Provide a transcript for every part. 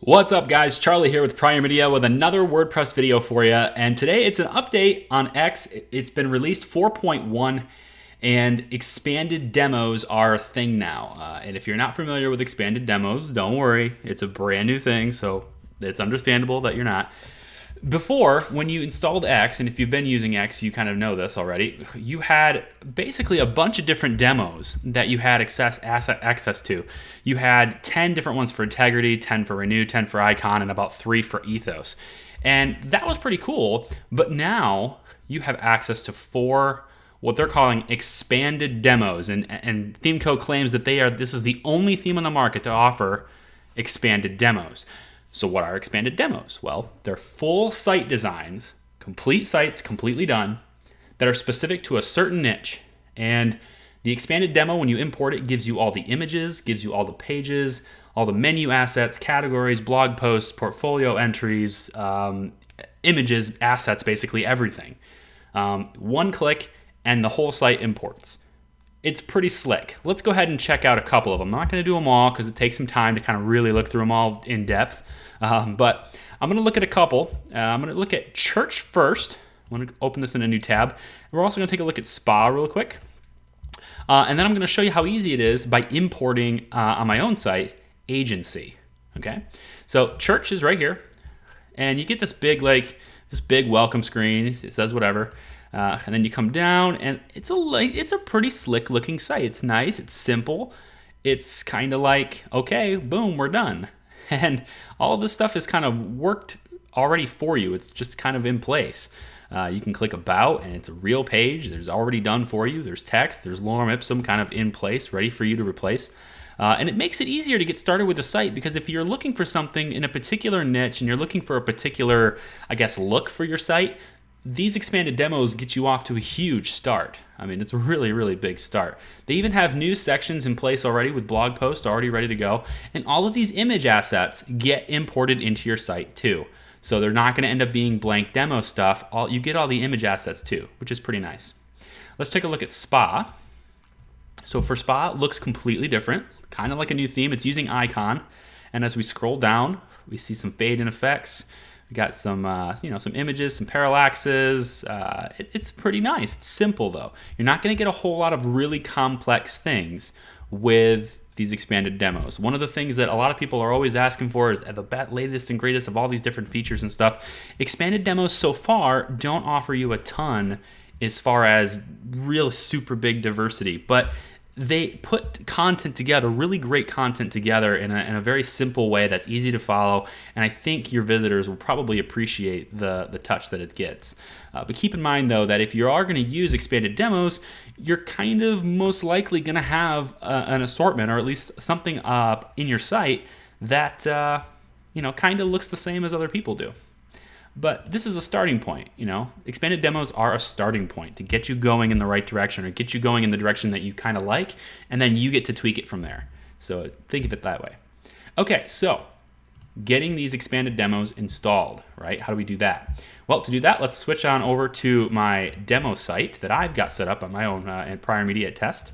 What's up guys, Charlie here with Pryor with another WordPress video for you, and today it's an update on X. It's been released 4.1 and expanded demos are a thing now. And if you're not familiar with expanded demos, don't worry, it's a brand new thing, so it's understandable that you're not. Before, when you installed X, and if you've been using X, you kind of know this already, you had basically a bunch of different demos that you had access to. You had 10 different ones for integrity, 10 for renew, 10 for icon, and about 3 for ethos. And that was pretty cool, but now you have access to 4 what they're calling expanded demos. And ThemeCo claims that this is the only theme on the market to offer expanded demos. So what are expanded demos? Well, they're full site designs, complete sites, completely done, that are specific to a certain niche. And the expanded demo, when you import it, gives you all the images, gives you all the pages, all the menu assets, categories, blog posts, portfolio entries, images, assets, basically everything. One click and the whole site imports. It's pretty slick. Let's go ahead and check out a couple of them. I'm not going to do them all because it takes some time to kind of really look through them all in depth. But I'm going to look at a couple. I'm going to look at Church first. I'm going to open this in a new tab. We're also going to take a look at Spa real quick. And then I'm going to show you how easy it is by importing on my own site, Agency. Okay, so Church is right here. And you get this big welcome screen. It says whatever. And then you come down, and it's a pretty slick looking site. It's nice, it's simple, it's kind of like, okay, boom, we're done. And all of this stuff is kind of worked already for you. It's just kind of in place. You can click about, and it's a real page. There's already done for you. There's text, there's lorem ipsum kind of in place, ready for you to replace. And it makes it easier to get started with a site, because if you're looking for something in a particular niche and you're looking for a particular, look for your site, these expanded demos get you off to a huge start. I mean, it's a really, really big start. They even have news sections in place already with blog posts already ready to go. And all of these image assets get imported into your site too. So they're not going to end up being blank demo stuff. You get all the image assets too, which is pretty nice. Let's take a look at Spa. So for Spa, it looks completely different, kind of like a new theme. It's using icon. And as we scroll down, we see some fade in effects. We got some, some images, some parallaxes. It's pretty nice. It's simple though. You're not going to get a whole lot of really complex things with these expanded demos. One of the things that a lot of people are always asking for is the latest and greatest of all these different features and stuff. Expanded demos so far don't offer you a ton as far as real super big diversity, but they put content together, really great content together in a very simple way that's easy to follow, and I think your visitors will probably appreciate the touch that it gets. But keep in mind, though, that if you are going to use expanded demos, you're kind of most likely going to have an assortment, or at least something in your site that kind of looks the same as other people do. But this is a starting point, Expanded demos are a starting point to get you going in the right direction, or get you going in the direction that you kind of like, and then you get to tweak it from there. So think of it that way. Okay, so getting these expanded demos installed, right? How do we do that? Well, to do that, let's switch on over to my demo site that I've got set up on my own and Pryor Media test.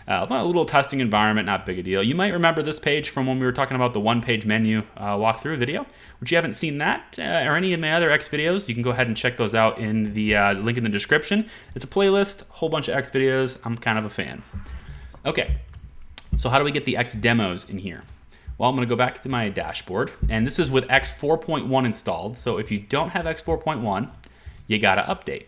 A little testing environment, not big a deal. You might remember this page from when we were talking about the one-page menu walkthrough video, which you haven't seen that or any of my other X videos. You can go ahead and check those out in the link in the description. It's a playlist, a whole bunch of X videos. I'm kind of a fan. Okay, so how do we get the X demos in here? Well, I'm going to go back to my dashboard, and this is with X 4.1 installed. So if you don't have X 4.1, you got to update.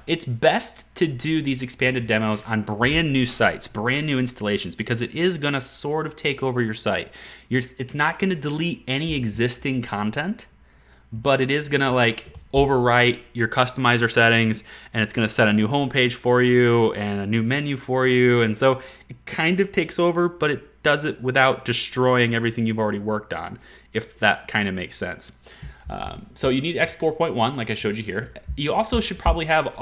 It's best to do these expanded demos on brand new sites, brand new installations, because it is going to sort of take over your site. It's not going to delete any existing content, but it is going to overwrite your customizer settings, and it's going to set a new homepage for you and a new menu for you. And so it kind of takes over, but it does it without destroying everything you've already worked on, if that kind of makes sense. So you need X 4.1, like I showed you here. You also should probably have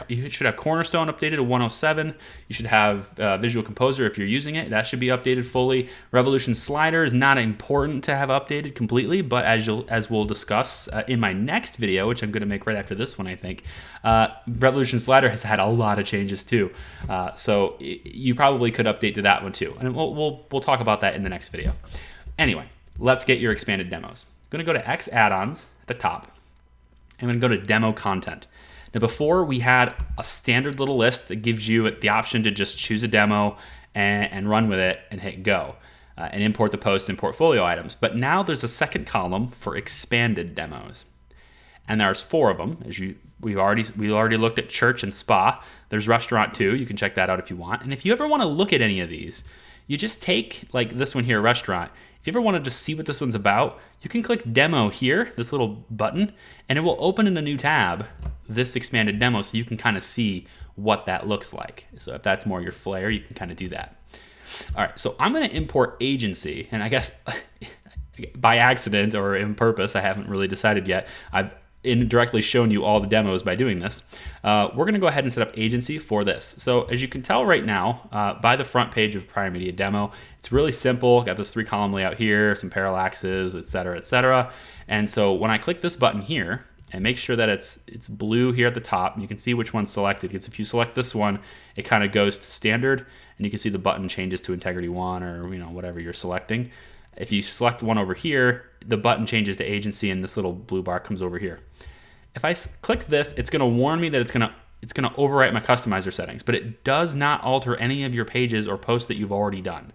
you should have Cornerstone updated to 107. You should have Visual Composer if you're using it. That should be updated fully. Revolution Slider is not important to have updated completely, but as we'll discuss in my next video, which I'm going to make right after this one, I think, Revolution Slider has had a lot of changes too. So you probably could update to that one too. And we'll talk about that in the next video. Anyway, let's get your expanded demos. I'm going to go to X add-ons at the top. I'm going to go to demo content. Now before we had a standard little list that gives you the option to just choose a demo and run with it and hit go and import the post and portfolio items. But now there's a second column for expanded demos. And there's 4 of them. We already looked at church and spa. There's restaurant too. You can check that out if you want. And if you ever want to look at any of these, you just take like this one here, restaurant. If you ever want to just see what this one's about, you can click demo here, this little button, and it will open in a new tab this expanded demo so you can kind of see what that looks like. So if that's more your flair, you can kind of do that. All right, so I'm going to import agency, and I guess by accident or in purpose, I haven't really decided yet. I've indirectly shown you all the demos by doing this. We're going to go ahead and set up agency for this. So as you can tell right now, by the front page of Pryor Media Demo, it's really simple. Got this 3-column layout here, some parallaxes, et cetera, et cetera. And so when I click this button here, and make sure that it's blue here at the top, and you can see which one's selected, because if you select this one, it kind of goes to standard, and you can see the button changes to integrity 1 or whatever you're selecting. If you select one over here, the button changes to agency, and this little blue bar comes over here. If I click this, it's going to warn me that it's going to overwrite my customizer settings, but it does not alter any of your pages or posts that you've already done.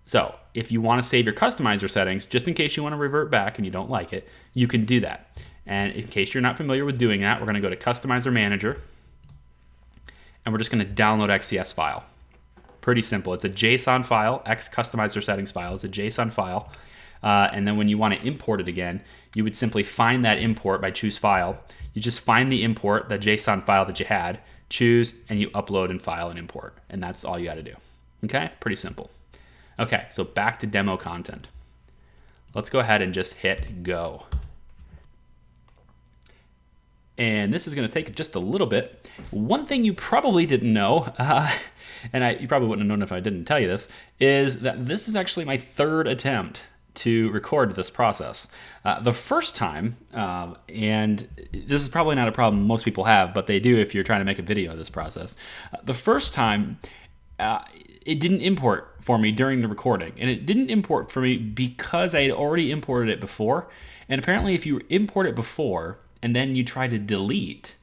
So if you want to save your customizer settings, just in case you want to revert back and you don't like it, you can do that. And in case you're not familiar with doing that, we're going to go to Customizer Manager, and we're just going to download XCS file. Pretty simple. It's a JSON file. X Customizer Settings file is a JSON file. And then when you want to import it again, you would simply find that import by choose file. You just find the import, the JSON file that you had, choose, and you upload and file and import. And that's all you got to do. Okay? Pretty simple. Okay, so back to demo content. Let's go ahead and just hit go. And this is going to take just a little bit. One thing you probably didn't know, and you probably wouldn't have known if I didn't tell you this, is that this is actually my 3rd attempt to record this process. The first time, and this is probably not a problem most people have, but they do if you're trying to make a video of this process. The first time, it didn't import for me during the recording, and it didn't import for me because I had already imported it before. And apparently if you import it before, and then you try to delete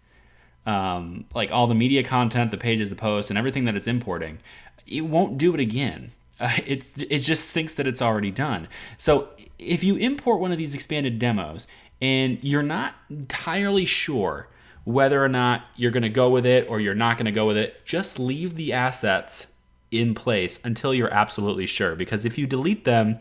like all the media content, the pages, the posts, and everything that it's importing, it won't do it again. It just thinks that it's already done. So if you import one of these expanded demos and you're not entirely sure whether or not you're going to go with it or you're not going to go with it, just leave the assets in place until you're absolutely sure. Because if you delete them,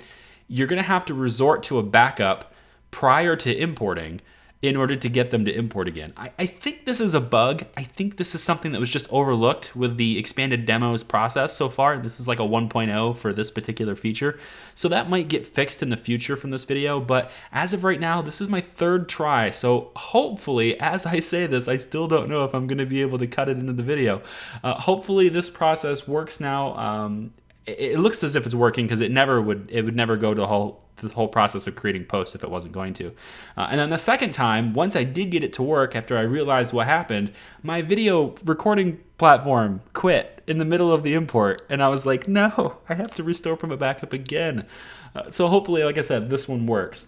you're going to have to resort to a backup prior to importing in order to get them to import again. I think this is a bug. I think this is something that was just overlooked with the expanded demos process so far. This is like a 1.0 for this particular feature. So that might get fixed in the future from this video, but as of right now, this is my 3rd try. So hopefully, as I say this, I still don't know if I'm gonna be able to cut it into the video. Hopefully this process works now. It looks as if it's working because it would never go to this whole process of creating posts if it wasn't going to. And then the second time, once I did get it to work after I realized what happened, my video recording platform quit in the middle of the import. And I was like, no, I have to restore from a backup again. So hopefully, like I said, this one works.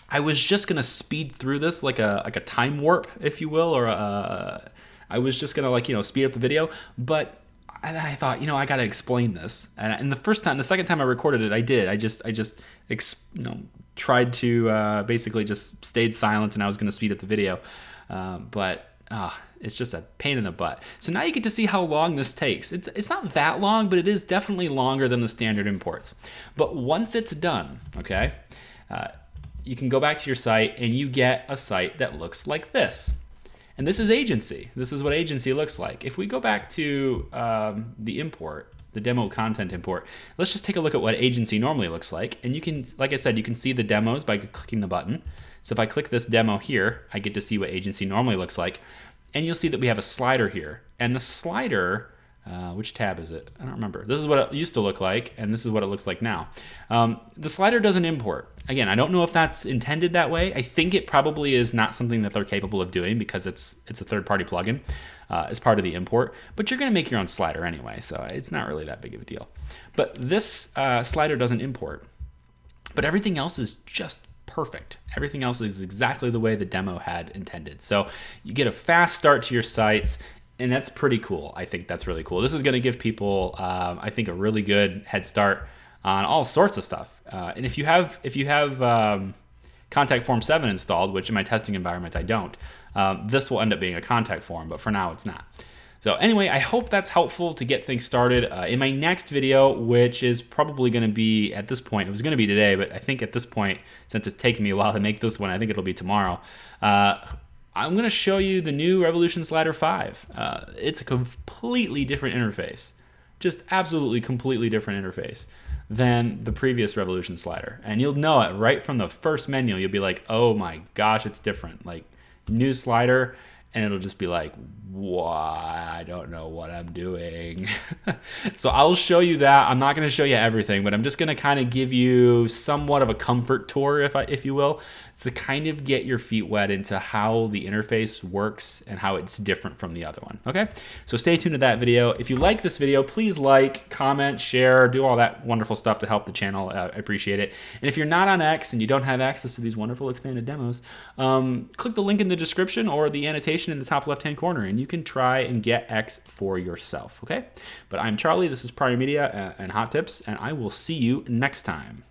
I was just going to speed through this like a time warp, if you will, or I was just going to speed up the video, but I thought, I got to explain this. And the second time I recorded it, I did. I just tried to basically just stayed silent, and I was going to speed up the video. But it's just a pain in the butt. So now you get to see how long this takes. It's not that long, but it is definitely longer than the standard imports. But once it's done, okay, you can go back to your site and you get a site that looks like this. And this is agency. This is what agency looks like. If we go back to the import, the demo content import, let's just take a look at what agency normally looks like. And you can, like I said, you can see the demos by clicking the button. So if I click this demo here, I get to see what agency normally looks like. And you'll see that we have a slider here. And the slider, which tab is it? I don't remember. This is what it used to look like, and this is what it looks like now. The slider doesn't import. Again, I don't know if that's intended that way. I think it probably is not something that they're capable of doing because it's a third-party plugin as part of the import. But you're going to make your own slider anyway, so it's not really that big of a deal. But this slider doesn't import. but everything else is just perfect. Everything else is exactly the way the demo had intended. So you get a fast start to your sites, and that's pretty cool. I think that's really cool. This is going to give people, I think, a really good head start on all sorts of stuff. And if you have Contact Form 7 installed, which in my testing environment I don't, this will end up being a contact form, but for now it's not. So anyway, I hope that's helpful to get things started. In my next video, which is probably going to be, at this point, it was going to be today, but I think at this point, since it's taken me a while to make this one, I think it'll be tomorrow. I'm going to show you the new Revolution Slider 5. It's a completely different interface, just absolutely completely different interface than the previous Revolution Slider. And you'll know it right from the first menu. You'll be like, oh my gosh, it's different. Like, new slider, and it'll just be like, why? I don't know what I'm doing. So I'll show you that. I'm not going to show you everything, but I'm just going to kind of give you somewhat of a comfort tour, if you will, to kind of get your feet wet into how the interface works and how it's different from the other one. Okay, so stay tuned to that video. If you like this video, please like, comment, share, do all that wonderful stuff to help the channel. I appreciate it. And if you're not on X and you don't have access to these wonderful expanded demos, click the link in the description or the annotation in the top left-hand corner, and you can try and get X for yourself. Okay, but I'm Charlie. This is Pryor Media and Hot Tips, and I will see you next time.